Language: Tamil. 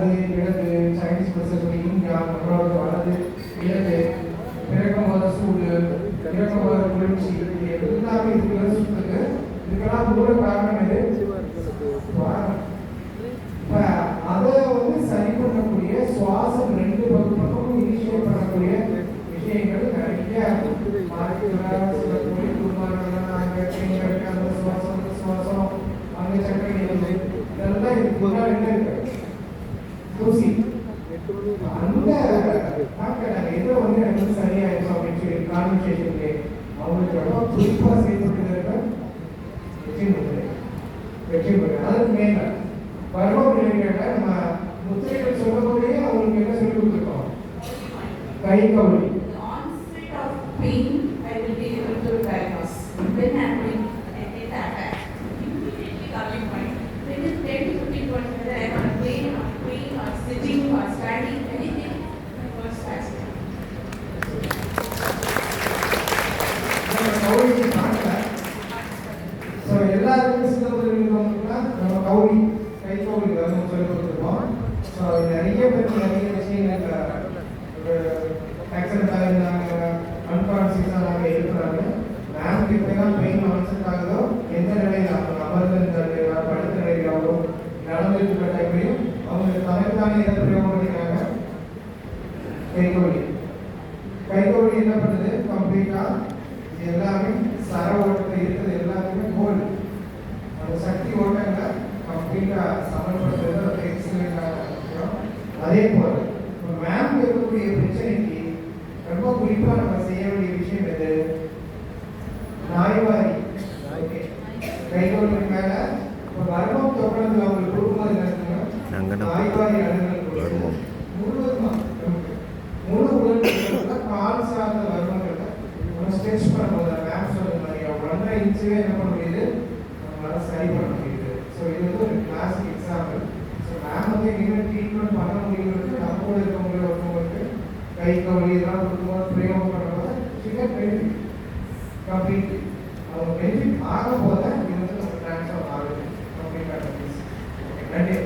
வலது இடது சைனீஸ் பசங்க இந்தியா அப்புறம் வலது இடது இறக்கும்போது சூடு இறக்கும்போது குளிர்ச்சி எல்லாமே இதுக்குள்ள சுத்துக்கு இதுக்கெல்லாம் மூல காரணம் எது? அதை சரி பண்ணக்கூடிய சுவாசம் ரெண்டு பக்கமும் இனிஷியேட் பண்ணக்கூடிய விஷயங்கள் நிறைய சுவாசம் அங்க சக்கரை இதெல்லாம் இதுக்கு முன்னாடி இருக்கு தூசி அந்த ஏதோ எனக்கு சரியாயிருக்கும் அப்படின்னு சொல்லி கான்வர்சேஷனுக்கு அவங்களுக்கு ரொம்ப குறிப்பா செயல்பட்டு இருக்க வெற்றி பெற அதுக்கு மேல பருவம் நிலைகளை நம்ம முத்திரைகள் சொல்லக்கூடிய அவங்களுக்கு என்ன சொல்லி கொடுத்துருக்கோம்? கை கவுளி எல்லாருமே சின்ன பிள்ளைகளுக்கு நம்ம கவுளி கை கவுளி சொல்லி கொடுத்துருக்கோம். ஸோ நிறைய பேர் நிறைய விஷயங்கள் ஆக்சிடென்ட் ஆகிருந்தாங்க, அன்கான்சியஸாக நாங்கள் இருக்கிறாங்க. மேம்க்கு எப்படிதான் பெயின் ஆன்செட் ஆகுதோ எந்த நிலையில் அவங்க அமர்ந்திருந்தாங்க படுத்த நிலையிலாவோ நடந்துட்டு டைம்லையும் அவங்க தனக்கான எதை பிரயோகம் பண்ணிக்கிறாங்க? கைகோழி. கைகோழி என்ன பண்ணுது? கம்ப்ளீட்டாக எல்லாமே சர ஓட்டத்தை இருக்கிறது எல்லாத்துக்குமே கோல்டு அந்த சக்தி ஓட்டங்களை கம்ப்ளீட்டாக சமன்படுத்துறது எக்ஸலண்டாக. அதே போல் இப்போ மேம் இருக்கக்கூடிய பிரச்சனைக்கு ரொம்ப குறிப்பாக நம்ம செய்ய வேண்டிய விஷயம் எது? நாய்வாரி. ஓகே, கைகோளுக்கு மேலே இப்போ வர்மம் தொடர்ந்து அவங்களுக்கு கொடுக்கும்போது என்ன நாய்வாரி அணுகல் முழுவதுமா முழு உடல் கால் சார்ந்த வர்மங்களை நம்ம ஸ்ட்ரெச் பண்ணும்போது மேம் சொல்ற மாதிரி 1.5 இன்ச்சுவே என்ன பண்ண முடியுது? நம்மளால சரி பண்ண முடியுது. ஸோ இது ஒரு கிளாசிக் எக்ஸாம்பிள். ஸோ மேம் என்ன ட்ரீட்மெண்ட் பண்ண முடியுங்கிறது நம்ம கூட இருக்கவங்களுக்கு கை கவலி இதெல்லாம் கொடுக்கும்போது பிரயோகம் பண்ணும்போது சுகர் பெனிஃபிட் கம்ப்ளீட்லி அவங்க பெனிஃபிட் ஆகும் போது இது நம்ம ட்ரான்ஸ்ஃபர் ஆகுது கம்ப்ளீட்டாக. நன்றி.